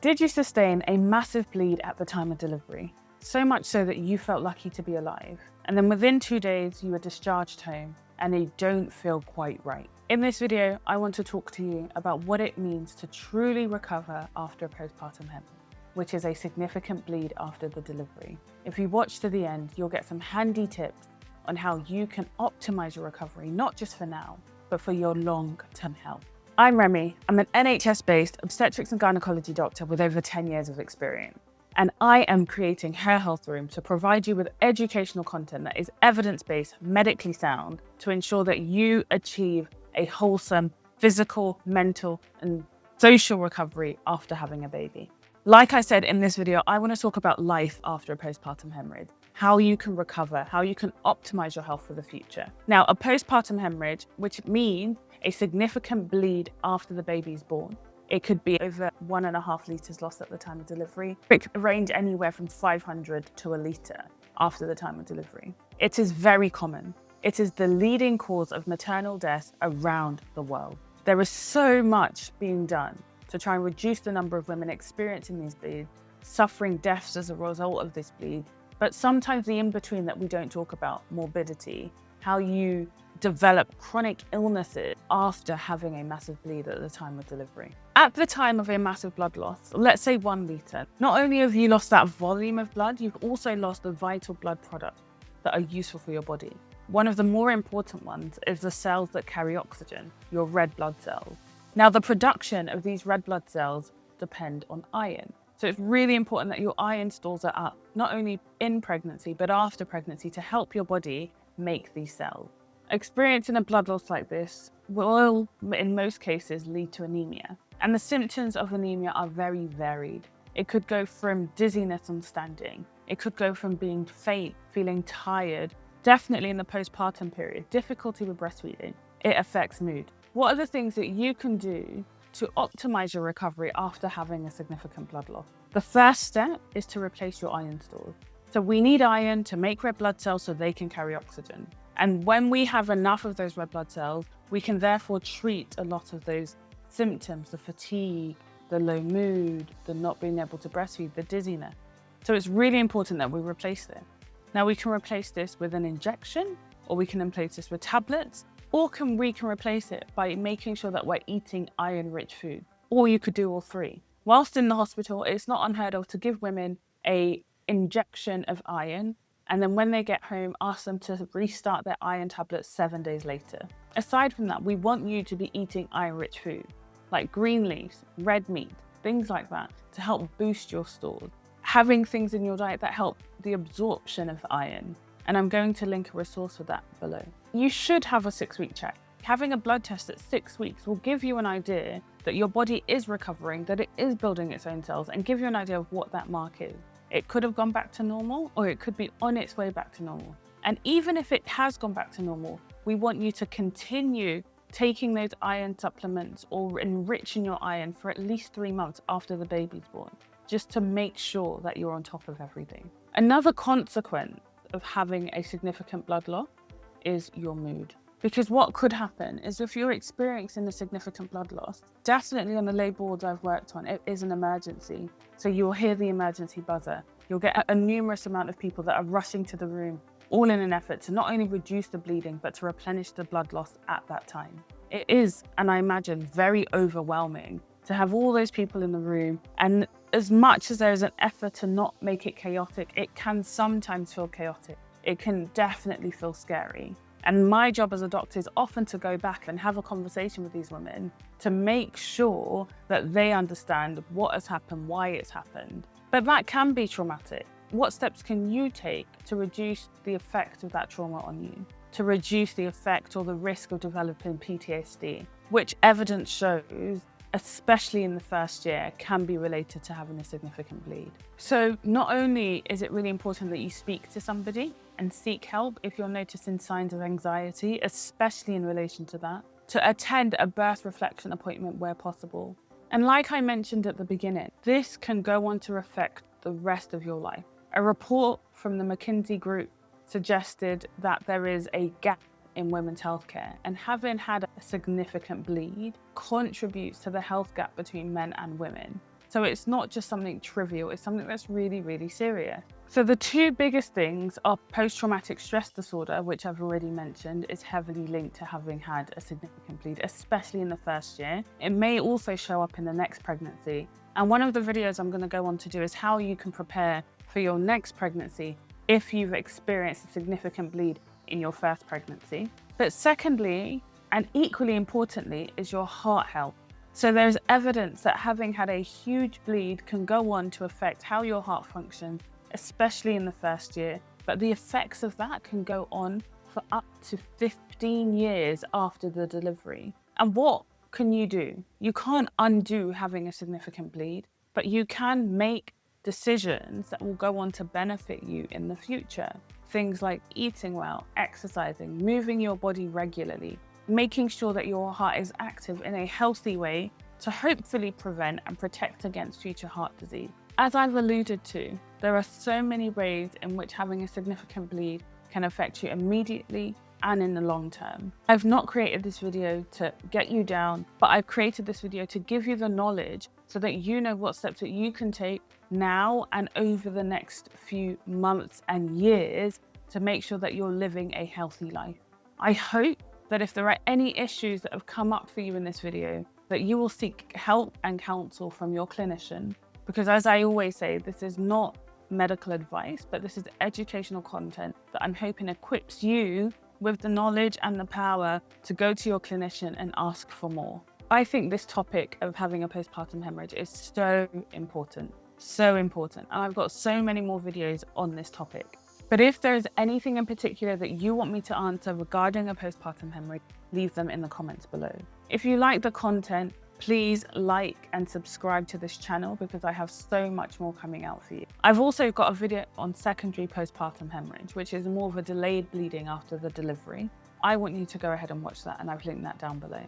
Did you sustain a massive bleed at the time of delivery? So much so that you felt lucky to be alive, and then within 2 days you were discharged home and you don't feel quite right. In this video, I want to talk to you about what it means to truly recover after a postpartum hemorrhage, which is a significant bleed after the delivery. If you watch to the end, you'll get some handy tips on how you can optimize your recovery, not just for now, but for your long-term health. I'm Remi. I'm an NHS-based obstetrics and gynecology doctor with over 10 years of experience. And I am creating Her Health Room to provide you with educational content that is evidence-based, medically sound, to ensure that you achieve a wholesome physical, mental, and social recovery after having a baby. Like I said in this video, I want to talk about life after a postpartum hemorrhage, how you can recover, how you can optimize your health for the future. Now, a postpartum hemorrhage, which means a significant bleed after the baby is born. It could be over 1.5 litres lost at the time of delivery. It could range anywhere from 500 to a litre after the time of delivery. It is very common. It is the leading cause of maternal deaths around the world. There is so much being done to try and reduce the number of women experiencing these bleeds, suffering deaths as a result of this bleed, but sometimes the in-between that we don't talk about, morbidity, how you develop chronic illnesses after having a massive bleed at the time of delivery. At the time of a massive blood loss, let's say 1 litre, not only have you lost that volume of blood, you've also lost the vital blood products that are useful for your body. One of the more important ones is the cells that carry oxygen, your red blood cells. Now, the production of these red blood cells depend on iron. So it's really important that your iron stores are up, not only in pregnancy, but after pregnancy to help your body make these cells. Experiencing a blood loss like this will, in most cases, lead to anemia. And the symptoms of anemia are very varied. It could go from dizziness on standing. It could go from being faint, feeling tired, definitely in the postpartum period, difficulty with breastfeeding. It affects mood. What are the things that you can do to optimize your recovery after having a significant blood loss? The first step is to replace your iron stores. So we need iron to make red blood cells so they can carry oxygen. And when we have enough of those red blood cells, we can therefore treat a lot of those symptoms, the fatigue, the low mood, the not being able to breastfeed, the dizziness. So it's really important that we replace this. Now we can replace this with an injection, or we can replace this with tablets, or we can replace it by making sure that we're eating iron-rich food. Or you could do all three. Whilst in the hospital, it's not unheard of to give women an injection of iron, and then when they get home, ask them to restart their iron tablets 7 days later. Aside from that, we want you to be eating iron-rich food, like green leaves, red meat, things like that, to help boost your stores. Having things in your diet that help the absorption of iron. And I'm going to link a resource for that below. You should have a 6-week check. Having a blood test at 6 weeks will give you an idea that your body is recovering, that it is building its own cells, and give you an idea of what that mark is. It could have gone back to normal, or it could be on its way back to normal. And even if it has gone back to normal, we want you to continue taking those iron supplements or enriching your iron for at least 3 months after the baby's born, just to make sure that you're on top of everything. Another consequence of having a significant blood loss is your mood. Because what could happen is if you're experiencing a significant blood loss, definitely on the labour wards I've worked on, it is an emergency. So you'll hear the emergency buzzer. You'll get a numerous amount of people that are rushing to the room, all in an effort to not only reduce the bleeding, but to replenish the blood loss at that time. It is, and I imagine, very overwhelming to have all those people in the room. And as much as there is an effort to not make it chaotic, it can sometimes feel chaotic. It can definitely feel scary. And my job as a doctor is often to go back and have a conversation with these women to make sure that they understand what has happened, why it's happened. But that can be traumatic. What steps can you take to reduce the effect of that trauma on you? To reduce the effect or the risk of developing PTSD, which evidence shows, especially in the first year, can be related to having a significant bleed. So not only is it really important that you speak to somebody and seek help if you're noticing signs of anxiety, especially in relation to that, to attend a birth reflection appointment where possible. And like I mentioned at the beginning, this can go on to affect the rest of your life. A report from the McKinsey Group suggested that there is a gap in women's healthcare, and having had a significant bleed contributes to the health gap between men and women. So it's not just something trivial, it's something that's really, really serious. So the two biggest things are post-traumatic stress disorder, which I've already mentioned is heavily linked to having had a significant bleed, especially in the first year. It may also show up in the next pregnancy. And one of the videos I'm going to go on to do is how you can prepare for your next pregnancy if you've experienced a significant bleed in your first pregnancy. But secondly, and equally importantly, is your heart health. So there's evidence that having had a huge bleed can go on to affect how your heart functions, especially in the first year. But the effects of that can go on for up to 15 years after the delivery. And what can you do? You can't undo having a significant bleed, but you can make decisions that will go on to benefit you in the future. Things like eating well, exercising, moving your body regularly, making sure that your heart is active in a healthy way to hopefully prevent and protect against future heart disease. As I've alluded to, there are so many ways in which having a significant bleed can affect you immediately and in the long term. I've not created this video to get you down, but I've created this video to give you the knowledge so that you know what steps that you can take now and over the next few months and years to make sure that you're living a healthy life. I hope that if there are any issues that have come up for you in this video, that you will seek help and counsel from your clinician. Because as I always say, this is not medical advice, but this is educational content that I'm hoping equips you with the knowledge and the power to go to your clinician and ask for more. I think this topic of having a postpartum hemorrhage is so important, and I've got so many more videos on this topic. But if there's anything in particular that you want me to answer regarding a postpartum hemorrhage, leave them in the comments below. If you like the content, please like and subscribe to this channel because I have so much more coming out for you. I've also got a video on secondary postpartum hemorrhage, which is more of a delayed bleeding after the delivery. I want you to go ahead and watch that, and I've linked that down below.